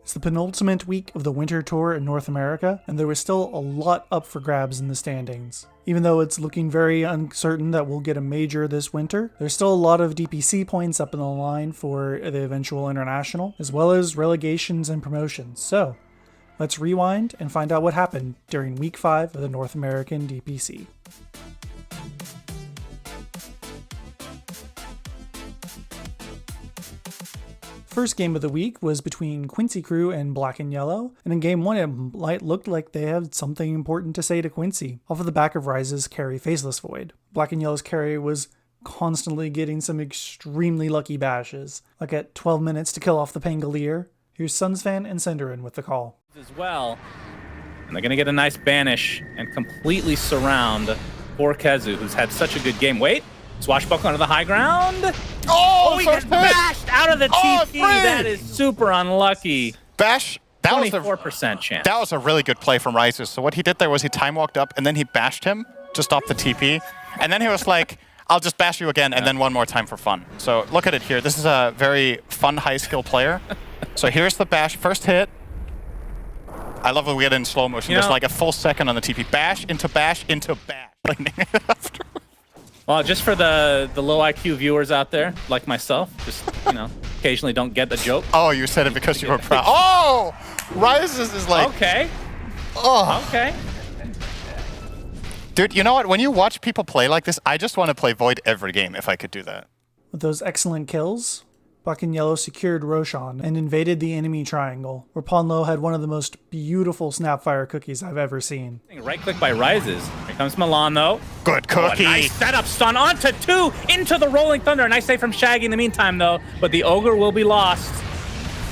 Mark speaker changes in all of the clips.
Speaker 1: It's the penultimate week of the Winter Tour in North America, and there was still a lot up for grabs in the standings. Even though it's looking very uncertain that we'll get a major this winter, there's still a lot of DPC points up in the line for the eventual international, as well as relegations and promotions. So, let's rewind and find out what happened during Week 5 of the North American DPC. First game of the week was between Quincy Crew and Black and Yellow, and in game 1 it looked like they had something important to say to Quincy, off of the back of Rise's carry Faceless Void. Black and Yellow's carry was constantly getting some extremely lucky bashes, like at 12 minutes to kill off the Pangolier. Here's Sunsfan and Cinderin with the call.
Speaker 2: As well, and they're going to get a nice banish and completely surround poor Kezu, who's had such a good game. Wait, swashbuckle onto the high ground.
Speaker 3: Oh,
Speaker 2: he gets bashed out of the TP. That is super unlucky.
Speaker 3: Bash. That
Speaker 2: 24% chance.
Speaker 3: That was a really good play from Rises. So what he did there was he time walked up and then he bashed him to stop the TP. And then he was like, I'll just bash you again and then one more time for fun. So look at it here. This is a very fun, high skill player. So here's the bash. First hit. I love when we get it in slow motion. There's like a full second on the TP. Bash into bash into bash.
Speaker 2: Well, just for the low IQ viewers out there, like myself, just, occasionally don't get the joke.
Speaker 3: Oh, you said it because you were proud. Oh! Rises is like...
Speaker 2: Okay.
Speaker 3: Oh.
Speaker 2: Okay.
Speaker 3: Dude, you know what? When you watch people play like this, I just want to play Void every game if I could do that.
Speaker 1: With those excellent kills, Black and Yellow secured Roshan and invaded the enemy triangle, where Ponlo had one of the most beautiful Snapfire cookies I've ever seen.
Speaker 2: Right click by Rises. Here comes Milan, though.
Speaker 3: Good cookie.
Speaker 2: Oh, nice setup stun onto 2 into the Rolling Thunder. Nice save from Shaggy in the meantime, though. But the Ogre will be lost.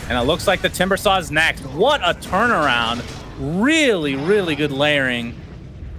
Speaker 2: And it looks like the Timbersaw is next. What a turnaround. Really, really good layering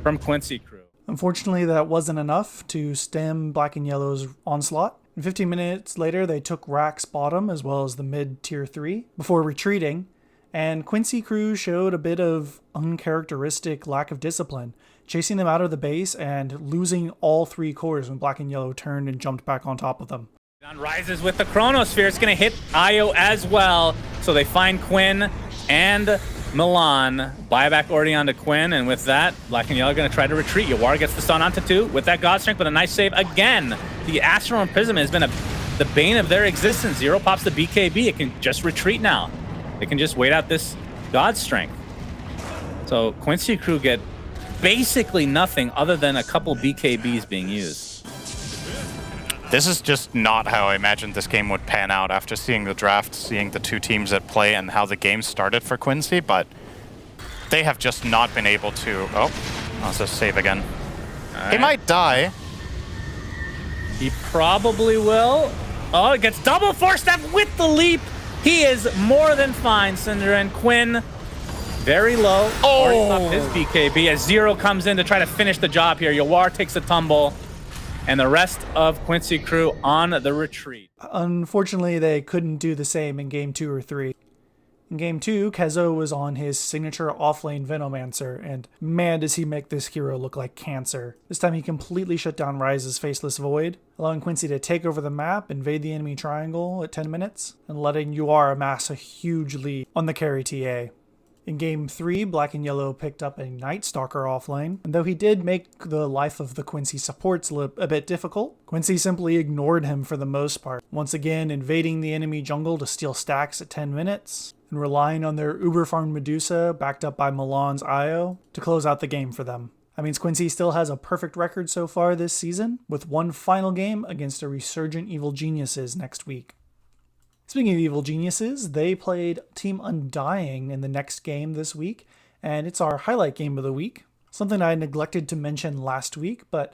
Speaker 2: from Quincy Crew.
Speaker 1: Unfortunately, that wasn't enough to stem Black and Yellow's onslaught. 15 minutes later, they took Rack's bottom as well as the mid tier 3 before retreating, and Quincy Crew showed a bit of uncharacteristic lack of discipline, chasing them out of the base and losing all 3 cores when Black and Yellow turned and jumped back on top of them.
Speaker 2: Rises with the Chronosphere. It's going to hit Io as well, so they find Quinn and Milan. Buyback already onto Quinn, and with that, Black and Yellow are going to try to retreat. Yawar gets the stun onto 2 with that God Strength, but a nice save again. The Astral Imprisonment has been the bane of their existence. Zero pops the BKB. It can just retreat now. They can just wait out this God Strength. So Quincy Crew get basically nothing other than a couple BKBs being used.
Speaker 3: This is just not how I imagined this game would pan out after seeing the draft, seeing the 2 teams at play and how the game started for Quincy, but they have just not been able to... Oh, let's just save again. He might die.
Speaker 2: He probably will. Oh, it gets double 4-step with the leap. He is more than fine, Cinder and Quinn. Very low. Already popped his BKB as Zero comes in to try to finish the job here. Yawar takes a tumble. And the rest of Quincy Crew on the retreat.
Speaker 1: Unfortunately, they couldn't do the same in game 2 or 3. In game 2, Kezo was on his signature offlane Venomancer, and man does he make this hero look like cancer. This time he completely shut down Rise's Faceless Void, allowing Quincy to take over the map, invade the enemy triangle at 10 minutes, and letting UR amass a huge lead on the carry TA. In game 3, Black and Yellow picked up a Night Stalker offlane, and though he did make the life of the Quincy supports a bit difficult, Quincy simply ignored him for the most part, once again invading the enemy jungle to steal stacks at 10 minutes, and relying on their uber-farmed Medusa, backed up by Milan's Io, to close out the game for them. That means Quincy still has a perfect record so far this season, with one final game against a resurgent Evil Geniuses next week. Speaking of Evil Geniuses, they played Team Undying in the next game this week, and it's our highlight game of the week. Something I neglected to mention last week, but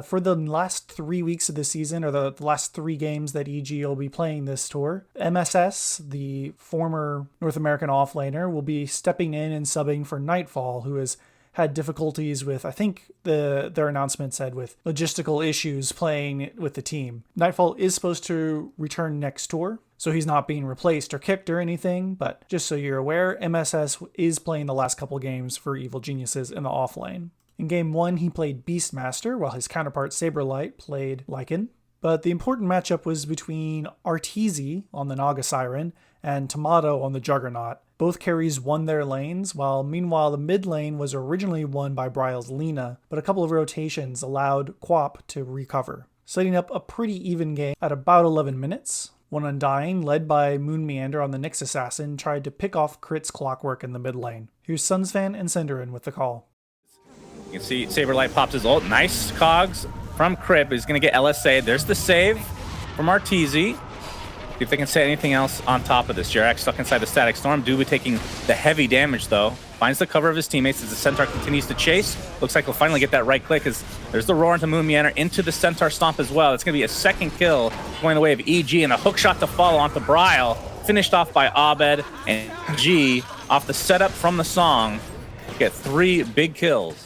Speaker 1: for the last 3 weeks of the season, or the last 3 games that EG will be playing this tour, MSS, the former North American offlaner, will be stepping in and subbing for Nightfall, who has had difficulties with, I think their announcement said, with logistical issues playing with the team. Nightfall is supposed to return next tour, so he's not being replaced or kicked or anything, but just so you're aware, MSS is playing the last couple games for Evil Geniuses in the offlane. In game 1, he played Beastmaster, while his counterpart Saberlight played Lycan. But the important matchup was between Arteezy on the Naga Siren and Tomato on the Juggernaut. Both carries won their lanes, while meanwhile the mid lane was originally won by Bryle's Lina, but a couple of rotations allowed Quap to recover, setting up a pretty even game at about 11 minutes. When Undying, led by Moon Meander on the Nyx Assassin, tried to pick off Crit's Clockwork in the mid lane. Here's Sunsfan and Cinderin with the call.
Speaker 2: You can see Saberlight pops his ult. Nice cogs from Crit, but he's going to get LSA. There's the save from Arteezy. See if they can say anything else on top of this. Jerax stuck inside the Static Storm. Dubu taking the heavy damage, though. Finds the cover of his teammates as the Centaur continues to chase. Looks like he'll finally get that right click as there's the roar into Moon Meander into the Centaur Stomp as well. It's going to be a second kill going the way of EG, and a hook shot to follow onto Bryle. Finished off by Abed and G off the setup from the song. Get 3 big kills.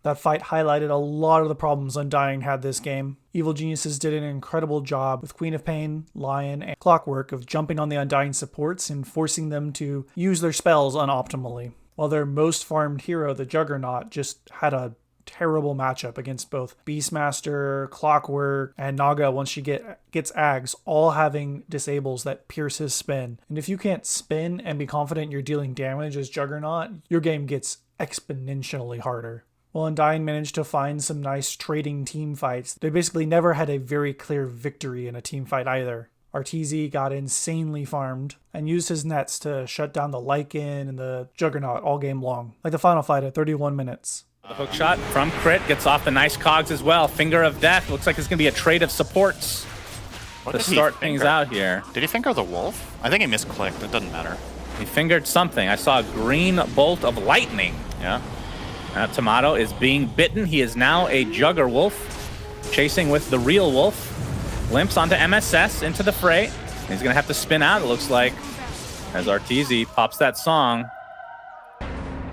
Speaker 1: That fight highlighted a lot of the problems Undying had this game. Evil Geniuses did an incredible job with Queen of Pain, Lion, and Clockwork of jumping on the Undying supports and forcing them to use their spells unoptimally, while their most farmed hero, the Juggernaut, just had a terrible matchup against both Beastmaster, Clockwork, and Naga once she gets Ags, all having disables that pierce his spin. And if you can't spin and be confident you're dealing damage as Juggernaut, your game gets exponentially harder. While Undying managed to find some nice trading team fights, they basically never had a very clear victory in a team fight either. Arteezy got insanely farmed and used his nets to shut down the Lycan and the Juggernaut all game long, like the final fight at 31 minutes.
Speaker 2: The hook shot from Crit gets off the nice cogs as well. Finger of Death. Looks like it's going to be a trade of supports to start things out here.
Speaker 3: Did he finger the wolf? I think he misclicked. It doesn't matter.
Speaker 2: He fingered something. I saw a green bolt of lightning. Yeah. Tomato is being bitten. He is now a Jugger Wolf, chasing with the real wolf. Limps onto MSS into the fray. He's going to have to spin out, it looks like, as Arteezy pops that song.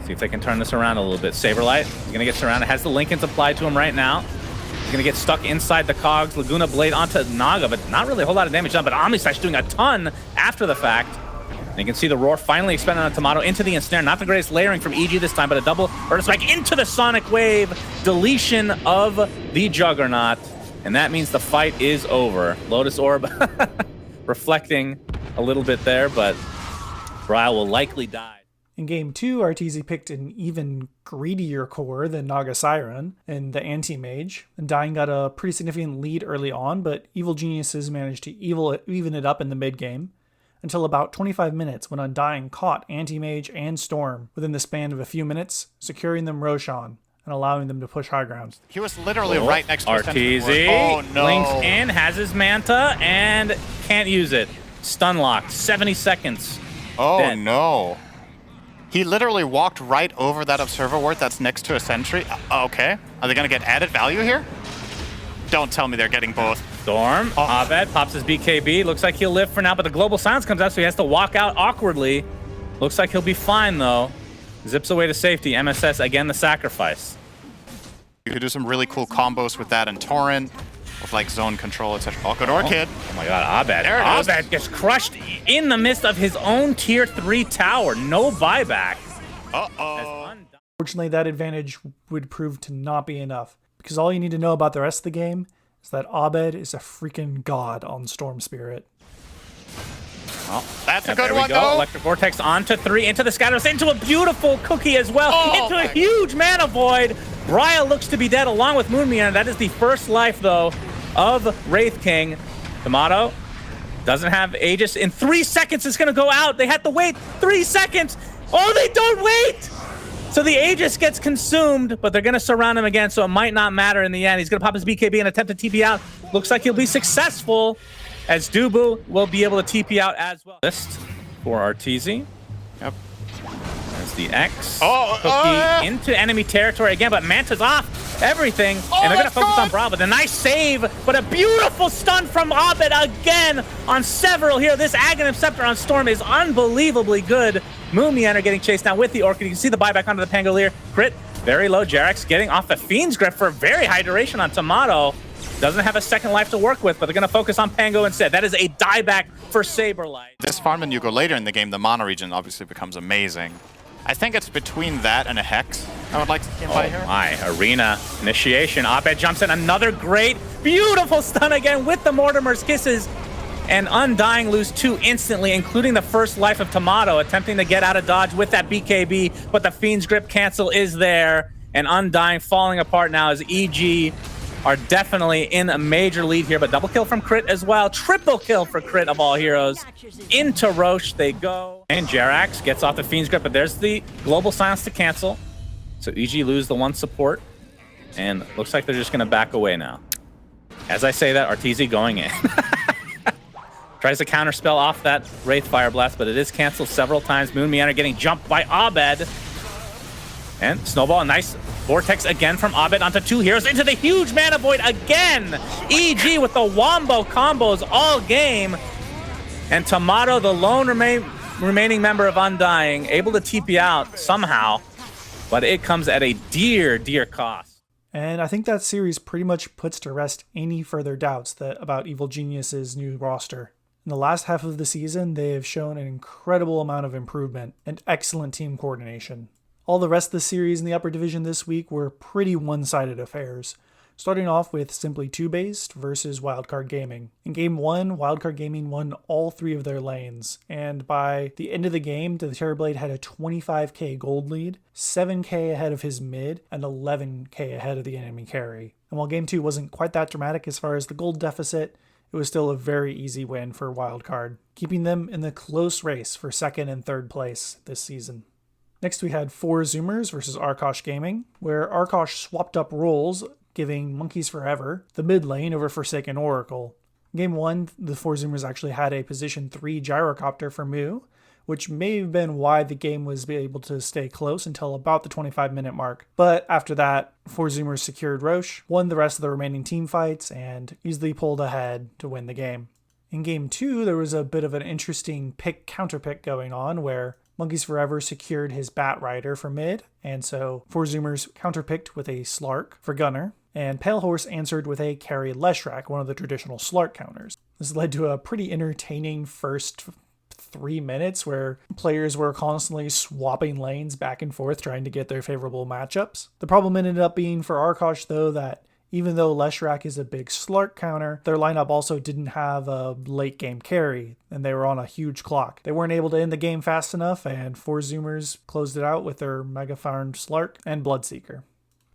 Speaker 2: See if they can turn this around a little bit. Saberlight, he's going to get surrounded. Has the Lincolns applied to him right now. He's going to get stuck inside the cogs. Laguna Blade onto Naga, but not really a whole lot of damage done. But Omnislash doing a ton after the fact. And you can see the roar finally expanded on Tomato into the ensnare. Not the greatest layering from EG this time, but a double Earth Strike into the Sonic Wave. Deletion of the Juggernaut. And that means the fight is over. Lotus Orb reflecting a little bit there, but Bryle will likely die.
Speaker 1: In Game 2, Arteezy picked an even greedier core than Naga Siren and the Anti-Mage. Undying got a pretty significant lead early on, but Evil Geniuses managed to even it up in the mid-game, until about 25 minutes when Undying caught Anti-Mage and Storm within the span of a few minutes, securing them Roshan and allowing them to push high ground.
Speaker 3: He was literally right next to
Speaker 2: Arteezy.
Speaker 3: Oh no.
Speaker 2: Links in, has his Manta, and can't use it. Stun locked, 70 seconds.
Speaker 3: Oh
Speaker 2: Dead.
Speaker 3: no. He literally walked right over that Observer Ward that's next to a Sentry. Okay. Are they going to get added value here? Don't tell me they're getting both.
Speaker 2: Storm, Abed pops his BKB. Looks like he'll live for now, but the Global Silence comes out, so he has to walk out awkwardly. Looks like he'll be fine, though. Zips away to safety. MSS, again, the sacrifice.
Speaker 3: You could do some really cool combos with that and Torrent, with like zone control, etc. Oh, good Orchid.
Speaker 2: Oh my god, Abed.
Speaker 3: There it is.
Speaker 2: Abed gets crushed in the midst of his own Tier 3 tower. No buyback.
Speaker 3: Uh-oh.
Speaker 1: Fortunately, that advantage would prove to not be enough, because all you need to know about the rest of the game is that Abed is a freaking god on Storm Spirit.
Speaker 3: Well, that's a good
Speaker 2: there
Speaker 3: one,
Speaker 2: we go.
Speaker 3: though.
Speaker 2: Electric Vortex onto 3, into the Scatters, into a beautiful cookie as well, into a huge Mana Void. Bryle looks to be dead along with Moonmeander. That is the first life, though, of Wraith King. Tomato doesn't have Aegis. In 3 seconds, it's going to go out. They had to wait 3 seconds. Oh, they don't wait! So the Aegis gets consumed, but they're going to surround him again, so it might not matter in the end. He's going to pop his BKB and attempt to TP out. Looks like he'll be successful, as Dubu will be able to TP out as well. List for Arteezy.
Speaker 3: Yep.
Speaker 2: There's the X. Cookie into enemy territory again, but Manta's off everything, and they're going to focus on Bravo. The nice save, but a beautiful stun from Abed again on several here. This Aghanim Scepter on Storm is unbelievably good. Moonmeander getting chased down with the Orchid. You can see the buyback onto the Pangolier. Crit, very low. Jerax getting off the Fiend's Grip for a very high duration on Tomato. Doesn't have a second life to work with, but they're going to focus on Pango instead. That is a dieback for Saberlight.
Speaker 3: This farm, and you go later in the game, the Mana region obviously becomes amazing. I think it's between that and a Hex I would like to see by here.
Speaker 2: My Arena initiation. Abed jumps in. Another great, beautiful stun again with the Mortimer's Kisses. and Undying lose 2 instantly, including the first life of Tomato, attempting to get out of dodge with that BKB, but the Fiend's Grip cancel is there, and Undying falling apart now as EG are definitely in a major lead here, but double kill from Crit as well. Triple kill for Crit of all heroes. Into Roche they go. And Jerax gets off the Fiend's Grip, but there's the Global Silence to cancel. So EG lose the 1 support, and looks like they're just going to back away now. As I say that, Arteezy going in. Tries to counterspell off that Wraith Fire Blast, but it is canceled several times. Moon Meander getting jumped by Abed. And Snowball, a nice Vortex again from Abed onto 2 heroes into the huge Mana Void again. EG with the Wombo combos all game. And Tomato, the lone remaining member of Undying, able to TP out somehow, but it comes at a dear, dear cost.
Speaker 1: And I think that series pretty much puts to rest any further doubts about Evil Genius's new roster. In the last half of the season, they have shown an incredible amount of improvement and excellent team coordination. All the rest of the series in the upper division this week were pretty one-sided affairs, starting off with Simply 2-Based versus Wildcard Gaming. In Game 1, Wildcard Gaming won all 3 of their lanes, and by the end of the game, the Terrorblade had a 25k gold lead, 7k ahead of his mid, and 11k ahead of the enemy carry. And while Game 2 wasn't quite that dramatic as far as the gold deficit, it was still a very easy win for Wildcard, keeping them in the close race for 2nd and 3rd place this season. Next we had 4 Zoomers versus Arkos Gaming, where Arkos swapped up roles, giving Monkeys Forever the mid lane over Forsaken Oracle. In Game 1, the 4 Zoomers actually had a position 3 Gyrocopter for Mu, which may have been why the game was able to stay close until about the 25-minute mark. But after that, 4 Zoomers secured Roche, won the rest of the remaining team fights, and easily pulled ahead to win the game. In Game 2, there was a bit of an interesting pick-counterpick going on, where Monkeys Forever secured his Bat Rider for mid, and so 4 Zoomers counterpicked with a Slark for Gunner, and Pale Horse answered with a Carry Leshrac, one of the traditional Slark counters. This led to a pretty entertaining first 3 minutes where players were constantly swapping lanes back and forth trying to get their favorable matchups. The problem ended up being for Arkos, though, that even though Leshrac is a big Slark counter, their lineup also didn't have a late game carry, and they were on a huge clock. They weren't able to end the game fast enough, and 4 Zoomers closed it out with their Mega Farmed Slark and Bloodseeker.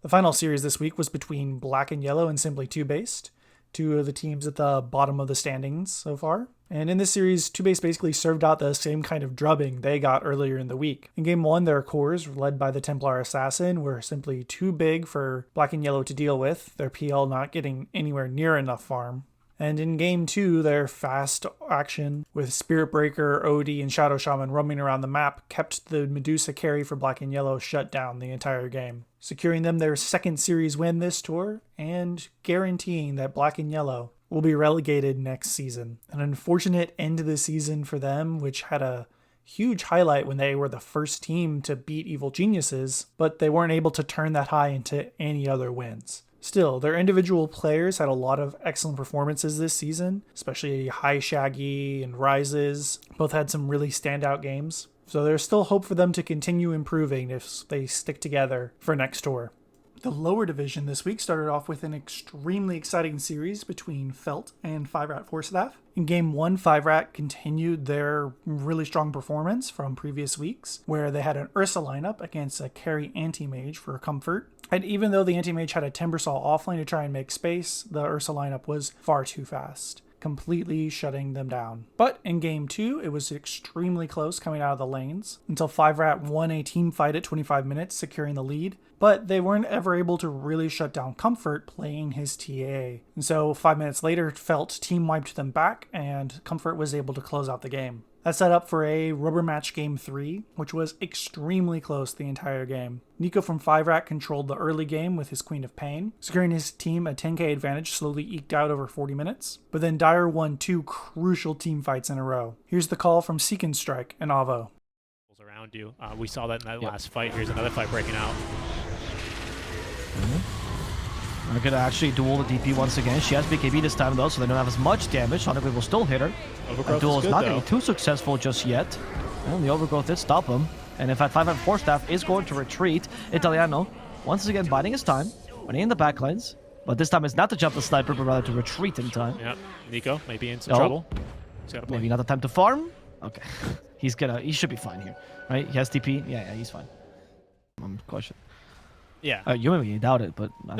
Speaker 1: The final series this week was between Black and Yellow and Simply 2-Based, 2 of the teams at the bottom of the standings so far. And in this series, 2-Based basically served out the same kind of drubbing they got earlier in the week. In Game 1, their cores, led by the Templar Assassin, were simply too big for Black and Yellow to deal with, their PL not getting anywhere near enough farm. And in Game 2, their fast action with Spirit Breaker, Odie, and Shadow Shaman roaming around the map kept the Medusa carry for Black and Yellow shut down the entire game, securing them their 2nd series win this tour and guaranteeing that Black and Yellow will be relegated next season. An unfortunate end to the season for them, which had a huge highlight when they were the first team to beat Evil Geniuses, but they weren't able to turn that high into any other wins. Still, their individual players had a lot of excellent performances this season, especially High Shaggy and Rises. Both had some really standout games. So there's still hope for them to continue improving if they stick together for next tour. The lower division this week started off with an extremely exciting series between Felt and 5-Rat Force Staff. In Game 1, 5-Rat continued their really strong performance from previous weeks, where they had an Ursa lineup against a carry anti-mage for Comfort. And even though the anti-mage had a Timbersaw offlane to try and make space, the Ursa lineup was far too fast, completely shutting them down. But in Game 2, it was extremely close coming out of the lanes, until 5-Rat won a team fight at 25 minutes, securing the lead. But they weren't ever able to really shut down Comfort playing his TA. And so 5 minutes later, Felt team wiped them back, and Comfort was able to close out the game. That set up for a rubber match Game 3, which was extremely close the entire game. Nico from 5-Rat controlled the early game with his Queen of Pain, securing his team a 10k advantage slowly eked out over 40 minutes. But then Dire won 2 crucial team fights in a row. Here's the call from Seek and Strike and Avo.
Speaker 4: Around you. We saw that in that last fight. Here's another fight breaking out.
Speaker 5: They're going to actually duel the DP once again. She has BKB this time though, so they don't have as much damage. Sonic Wave will still hit her. The duel is not going to be too successful just yet. And the Overgrowth did stop him. And in fact, 5-Rat Force Staff is going to retreat. Italiano, once again, biding his time, running in the backlines. But this time it's not to jump the sniper, but rather to retreat in time.
Speaker 4: Yep, Nico may be in some trouble. He's gotta play.
Speaker 5: Maybe not the time to farm. Okay, he should be fine here, right? He has TP. Yeah, he's fine. Question.
Speaker 4: Yeah.
Speaker 5: You maybe doubt it, but
Speaker 4: No.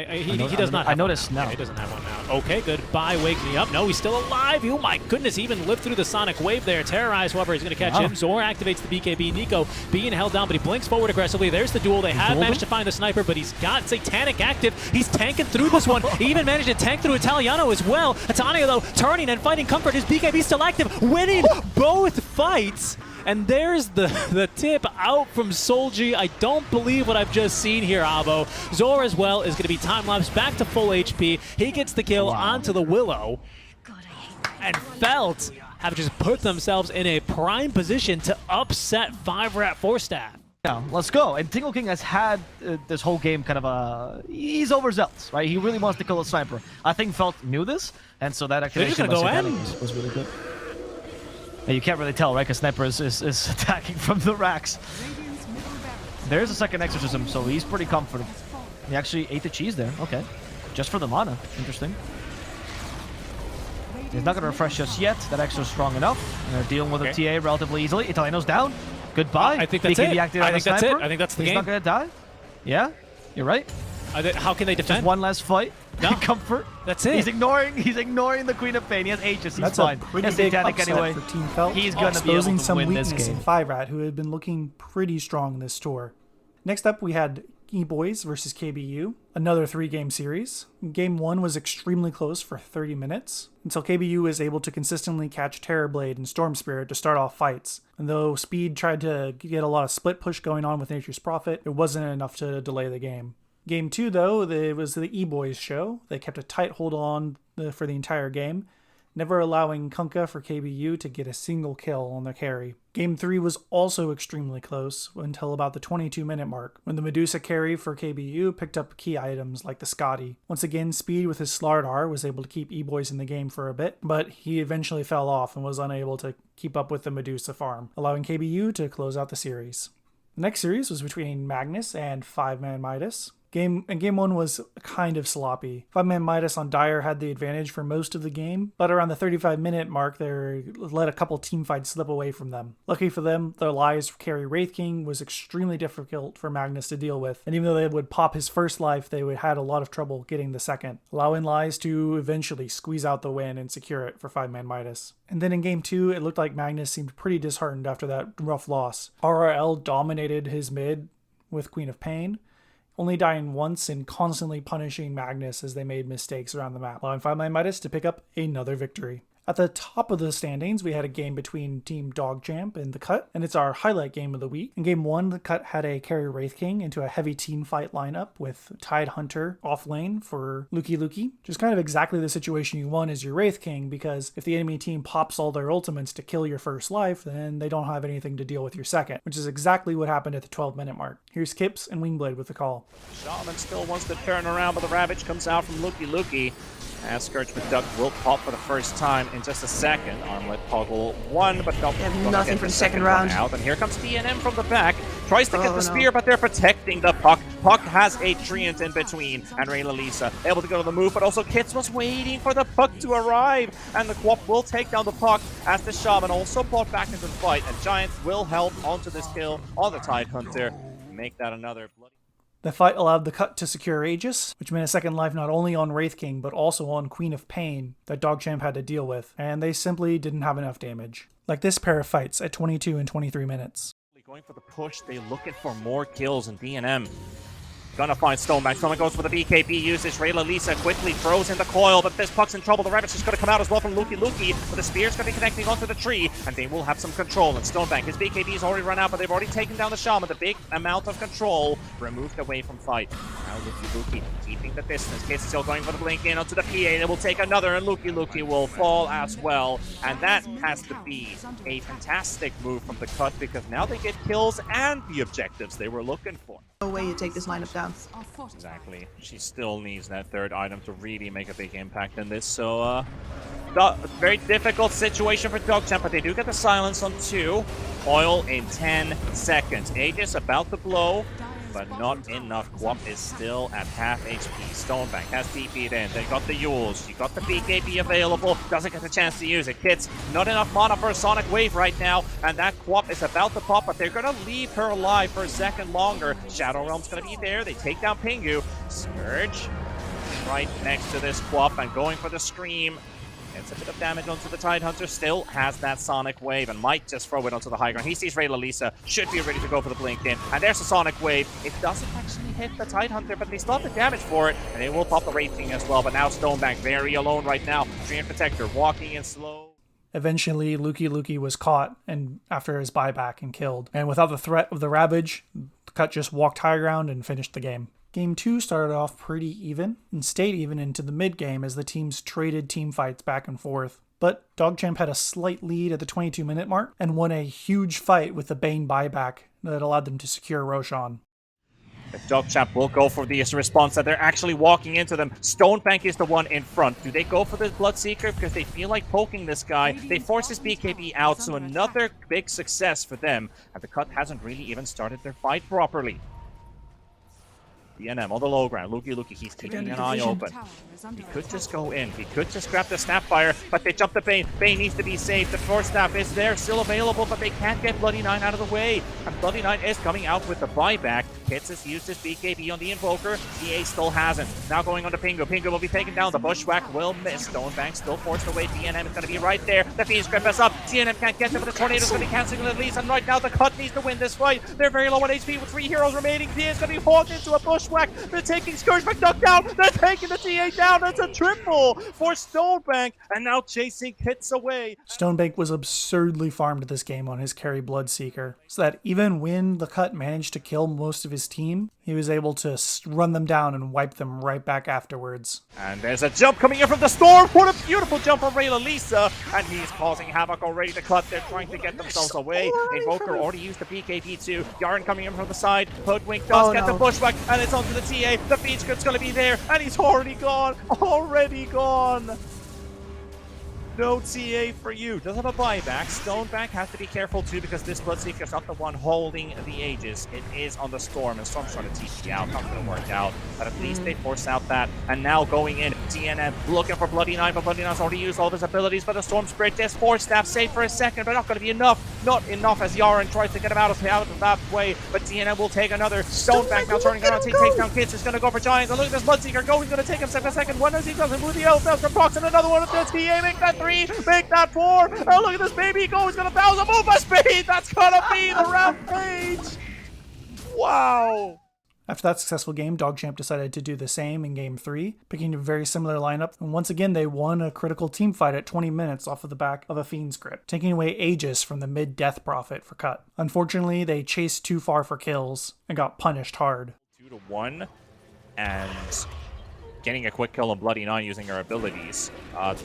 Speaker 4: He does not.
Speaker 5: I noticed now.
Speaker 4: Yeah, he doesn't have one now. Okay, goodbye. Wake me up. No, he's still alive. Oh my goodness! Even lived through the sonic wave there. Terrorize. However, he's going to catch him. Zor activates the BKB. Nico being held down, but he blinks forward aggressively. There's the duel. They have managed to find the sniper, but he's got Satanic active. He's tanking through this one. He even managed to tank through Italiano as well. Italiano though turning and fighting Comfort. His BKB still active, winning both fights. And there's the tip out from Solji. I don't believe what I've just seen here, Abo. Zor as well is going to be time-lapsed back to full HP. He gets the kill onto the Willow. And Felt have just put themselves in a prime position to upset 5-rat 4-staff.
Speaker 5: Yeah, let's go. And Tingle King has had this whole game kind of he's overzealous, right? He really wants to kill a sniper. I think Felt knew this, and so that activation was really good. And you can't really tell, right? Because Sniper is attacking from the racks. There's a second exorcism, so he's pretty comfortable. He actually ate the cheese there. Okay. Just for the mana. Interesting. He's not going to refresh just yet. That extra's strong enough. And they're dealing with a TA relatively easily. Italiano's down. Goodbye.
Speaker 4: I think that's it. I think that's it. I think that's the game.
Speaker 5: He's not going to die. Yeah, you're right.
Speaker 4: How can they defend?
Speaker 5: Just one last fight.
Speaker 4: No.
Speaker 5: Comfort.
Speaker 4: That's it.
Speaker 5: He's ignoring the Queen of Pain. He has Aegis. He's fine.
Speaker 1: Pretty
Speaker 5: He has
Speaker 1: big
Speaker 5: Satanic
Speaker 1: upset
Speaker 5: anyway.
Speaker 1: for Team Felt,
Speaker 5: He's going to be able
Speaker 1: exposing
Speaker 5: to
Speaker 1: some
Speaker 5: win this
Speaker 1: weakness
Speaker 5: game.
Speaker 1: in 5-rat, who had been looking pretty strong this tour. Next up, we had E-Boys versus KBU, another 3-game series. Game 1 was extremely close for 30 minutes, until KBU was able to consistently catch Terrorblade and Storm Spirit to start off fights. And though Speed tried to get a lot of split push going on with Nature's Prophet, it wasn't enough to delay the game. Game 2, though, it was the E-Boys show. They kept a tight hold on for the entire game, never allowing Kunkka for KBU to get a single kill on their carry. Game 3 was also extremely close until about the 22-minute mark, when the Medusa carry for KBU picked up key items like the Scotty. Once again, Speed with his Slardar was able to keep E-Boys in the game for a bit, but he eventually fell off and was unable to keep up with the Medusa farm, allowing KBU to close out the series. The next series was between Magnus and 5-Man Midas. Game 1 was kind of sloppy. 5-Man Midas on Dire had the advantage for most of the game, but around the 35-minute mark, they let a couple teamfights slip away from them. Lucky for them, their lives carry Wraith King was extremely difficult for Magnus to deal with, and even though they would pop his first life, they would had a lot of trouble getting the second, allowing Lies to eventually squeeze out the win and secure it for 5-Man Midas. And then in Game 2, it looked like Magnus seemed pretty disheartened after that rough loss. RRL dominated his mid with Queen of Pain, only dying once and constantly punishing Magnus as they made mistakes around the map, allowing 5-Man Midas to pick up another victory. At the top of the standings, we had a game between Team Dogchamp and The Cut, and it's our highlight game of the week. In Game 1, The Cut had a carry Wraith King into a heavy team fight lineup with Tide Hunter off lane for Luki, which is kind of exactly the situation you want as your Wraith King, because if the enemy team pops all their ultimates to kill your first life, then they don't have anything to deal with your second, which is exactly what happened at the 12-minute mark. Here's Kips and Wingblade with the call.
Speaker 6: Shaman still wants to turn around, but the Ravage comes out from Luki. As Scourge McDuck will pop for the first time in just a second. Armlet Toggle 1, but nope.
Speaker 7: Nothing for the second round.
Speaker 6: Out. And here comes DNM from the back. Tries to get the spear, but they're protecting the Puck. Puck has a Treant in between. And Rayla Lisa able to go to the move, but also Kits was waiting for the Puck to arrive. And the Quap will take down the Puck as the Shaman also brought back into the fight. And Giants will help onto this kill on the Tide Hunter. Make that another bloody...
Speaker 1: The fight allowed The Cut to secure Aegis, which meant a second life not only on Wraith King, but also on Queen of Pain that Dogchamp had to deal with, and they simply didn't have enough damage. Like this pair of fights at 22 and 23 minutes.
Speaker 6: Going for the push, they're looking for more kills in DNM. Gonna find Stonebank. Stonebank goes for the BKB usage. Rayla Lisa quickly throws in the coil, but this Puck's in trouble. The Ravage is gonna come out as well from Luki, but the Spear's gonna be connecting onto the tree, and they will have some control. And Stonebank, his BKB has already run out, but they've already taken down the Shaman. The big amount of control removed away from fight. Now Luki keeping the distance. Kiss still going for the blink in onto the PA. They will take another, and Luki will fall as well. And that has to be a fantastic move from the Cut, because now they get kills and the objectives they were looking for.
Speaker 7: No way you take this lineup down.
Speaker 6: Exactly. She still needs that third item to really make a big impact in this. So, very difficult situation for Dogchamp, but they do get the silence on 2. Oil in 10 seconds. Aegis about to blow. but not enough. Quap is still at half HP. Stonebank has DP'd in. They got the Yules. You got the BKB available. Doesn't get a chance to use it. Kids, not enough mana for a Sonic Wave right now, and that Quap is about to pop, but they're gonna leave her alive for a second longer. Shadow Realm's gonna be there. They take down Pingu. Scourge right next to this Quap and going for the Scream. It's a bit of damage onto the Tidehunter, still has that Sonic Wave and might just throw it onto the high ground. He sees Rayla Lisa, should be ready to go for the blink in, and there's a Sonic Wave. It doesn't actually hit the Tidehunter, but they still have the damage for it, and it will pop the Wraith King as well, but now Stonebank very alone right now. Dream Protector walking in slow.
Speaker 1: Eventually, Luki was caught and after his buyback and killed, and without the threat of the Ravage, Cut just walked high ground and finished the game. Game 2 started off pretty even, and stayed even into the mid-game as the teams traded team fights back and forth. But Dogchamp had a slight lead at the 22-minute mark, and won a huge fight with the Bane buyback that allowed them to secure Roshan.
Speaker 6: The Dogchamp will go for the response that they're actually walking into them. Stonebank is the one in front. Do they go for the Bloodseeker because they feel like poking this guy? They force his BKB out, so another big success for them. And the Cut hasn't really even started their fight properly. DNM on the low ground. Luki, he's keeping an eye open. He could just go in. He could just grab the Snapfire, but they jump the Bane. Bane needs to be saved. The Force Staff is there, still available, but they can't get Bloody Nine out of the way. And Bloody Nine is coming out with the buyback. Hits has used his BKB on the Invoker. EA still hasn't. Now going on to Pingu. Pingu will be taken down. The Bushwhack will miss. Stonebank still forced away. DNM is going to be right there. The Fiend's Grip is up. DNM can't get them, but the Tornado's going to be cancelling at least. And right now, the Cut needs to win this fight. They're very low on HP with 3 heroes remaining. DA is going to be hauled into a Bushwhack. They're taking Scourge back knocked down. They're taking the TA down. That's a triple for Stonebank. And now chasing hits away.
Speaker 1: Stonebank was absurdly farmed this game on his carry Bloodseeker, so that even when the Cut managed to kill most of his team, he was able to run them down and wipe them right back afterwards.
Speaker 6: And there's a jump coming in from the Storm. What a beautiful jump from Rayla Lisa. And he's causing havoc already. The Cut, they're trying to get themselves away. Invoker already used the BKB too. Yarn coming in from the side. Hoodwink does get the Bushwhack, and it's onto the TA. The Beach Script's going to be there, and he's already gone. Already gone. No TA for you. Doesn't have a buyback. Stonebank has to be careful too because this Bloodseeker is not the one holding the Aegis. It is on the Storm, and Storm's trying to TP out. Not going to work out, but at least they force out that. And now going in, DNM looking for Bloody Nine, but Bloody Nine's already used all of his abilities. But the Storm's great. This Force Staff saved for a second, but not going to be enough. Not enough as Yaren tries to get him out of that way. But DNM will take another. Stonebank now turning around. He takes down Kids. He's going to go for Giants. And look at this Bloodseeker go. He's going to take him second. One as he does it with the elf down from Prox, and another one of this. TA make that 3, make that 4. Oh, look at this baby go. He's going to 1,000 move by speed. That's going to be the rampage. Wow.
Speaker 1: After that successful game, Dogchamp decided to do the same in Game 3, picking a very similar lineup, and once again they won a critical team fight at 20 minutes off of the back of a Fiend Script, taking away Aegis from the mid-death profit for Cut. Unfortunately, they chased too far for kills and got punished hard.
Speaker 6: 2-1, and getting a quick kill on Bloody Nine using her abilities.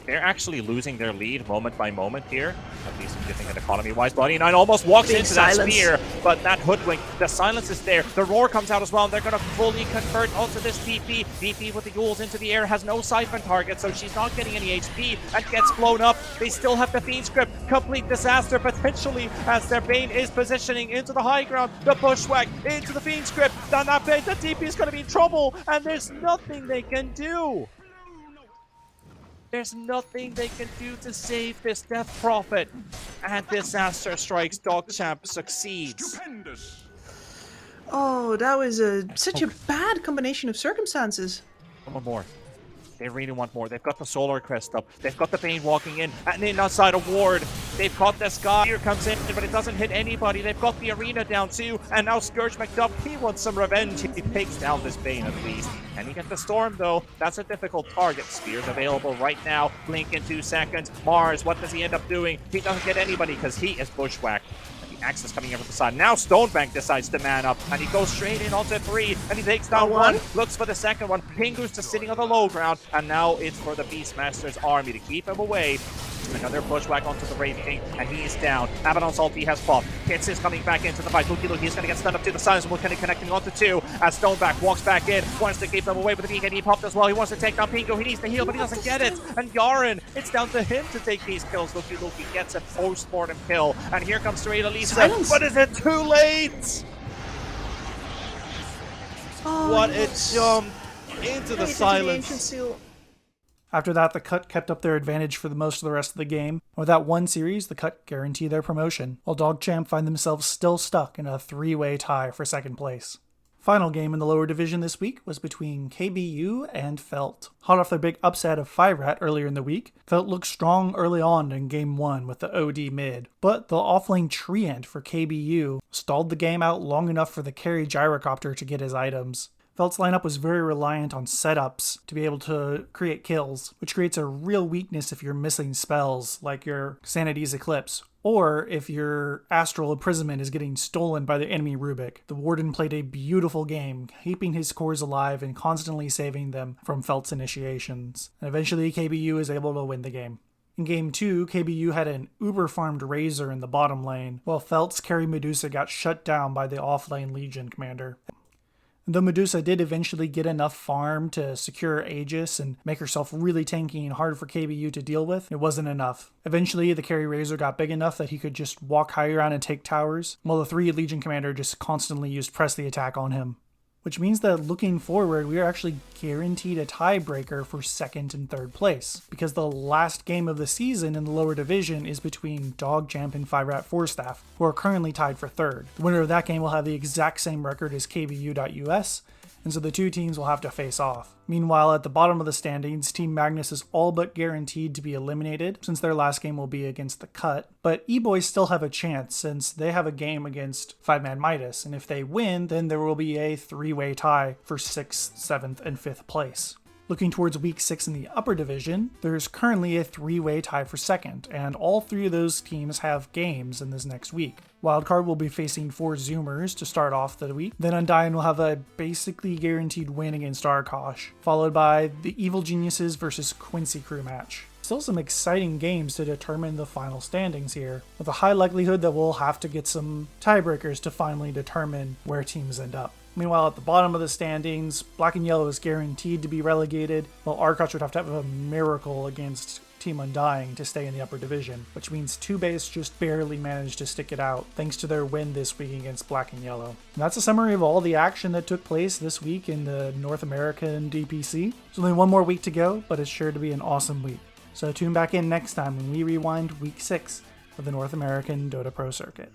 Speaker 6: They're actually losing their lead moment by moment here, at least if you think economy-wise. Bloody Nine almost walks into that spear, but that Hoodwink, the silence is there. The Roar comes out as well, and they're going to fully convert onto this DP. DP with the Yules into the air has no siphon target, so she's not getting any HP and gets blown up. They still have the Fiend Script. Complete disaster potentially as their Bane is positioning into the high ground. The Bushwhack into the Fiend Script. Down that Bane, the DP is going to be in trouble, and there's nothing they can do. There's nothing they can do to save this death prophet. And disaster strikes. Dogchamp succeeds.
Speaker 7: Oh, that was such a bad combination of circumstances.
Speaker 6: One more. They really want more. They've got the Solar Crest up. They've got the Bane walking in. And then outside a ward. They've got this guy. Here comes in, but it doesn't hit anybody. They've got the arena down too. And now Scourge McDuff, he wants some revenge. He takes down this Bane at least. Can he get the Storm though? That's a difficult target. Spears available right now. Blink in 2 seconds. Mars, what does he end up doing? He doesn't get anybody because he is Bushwhacked. Axis coming in from the side. Now Stonebank decides to man up, and he goes straight in onto 3, and he takes down 1, looks for the second one. Pingu's just sitting on the low ground, and now it's for the Beastmaster's army to keep him away. Another Bushwhack onto the Wraith King, and he is down. Abaddon's ulti has popped. Kitz is coming back into the fight. Luki is going to get stunned up to the silence, and we're connecting onto 2 as Stonebank walks back in, wants to keep them away with the BKB popped as well. He wants to take down Pingu. He needs to heal, but he doesn't get it. And Yaren, it's down to him to take these kills. Luki gets a post-mortem kill, and here comes Rayla Lisa. Silence. But is it too late?
Speaker 8: What a jump into the
Speaker 7: The ancient
Speaker 8: silence.
Speaker 7: seal.
Speaker 1: After that, the Cut kept up their advantage for the most of the rest of the game. With that one series, the Cut guaranteed their promotion, while DogChamp find themselves still stuck in a 3-way tie for second place. Final game in the lower division this week was between KBU and Felt. Hot off their big upset of 5-Rat earlier in the week, Felt looked strong early on in Game 1 with the OD mid, but the offlane Treant for KBU stalled the game out long enough for the carry Gyrocopter to get his items. Felt's lineup was very reliant on setups to be able to create kills, which creates a real weakness if you're missing spells like your Sanity's Eclipse, or if your Astral Imprisonment is getting stolen by the enemy Rubik. The Warden played a beautiful game, keeping his cores alive and constantly saving them from Felt's initiations, and eventually KBU is able to win the game. In Game 2, KBU had an uber-farmed Razor in the bottom lane, while Felt's carry Medusa got shut down by the off-lane Legion commander. Though Medusa did eventually get enough farm to secure Aegis and make herself really tanky and hard for KBU to deal with, it wasn't enough. Eventually, the carry Razor got big enough that he could just walk high around and take towers, while the 3 Legion commander just constantly used press the attack on him. Which means that looking forward, we are actually guaranteed a tiebreaker for second and third place, because the last game of the season in the lower division is between DogChamp and 5-Rat Forstaff, who are currently tied for third. The winner of that game will have the exact same record as KBU.US, and so the two teams will have to face off. Meanwhile, at the bottom of the standings, Team Magnus is all but guaranteed to be eliminated, since their last game will be against the Cut, but E-Boys still have a chance since they have a game against 5-Man Midas, and if they win, then there will be a 3-way tie for 6th, 7th, and 5th place. Looking towards Week 6 in the upper division, there's currently a 3-way tie for second, and all 3 of those teams have games in this next week. Wildcard will be facing 4 Zoomers to start off the week, then Undying will have a basically guaranteed win against Arkos, followed by the Evil Geniuses versus Quincy Crew match. Still some exciting games to determine the final standings here, with a high likelihood that we'll have to get some tiebreakers to finally determine where teams end up. Meanwhile, at the bottom of the standings, Black and Yellow is guaranteed to be relegated, while Arkos would have to have a miracle against Team Undying to stay in the upper division, which means 2-Base just barely managed to stick it out thanks to their win this week against Black and Yellow. And that's a summary of all the action that took place this week in the North American DPC. There's only one more week to go, but it's sure to be an awesome week. So tune back in next time when we rewind Week 6 of the North American Dota Pro Circuit.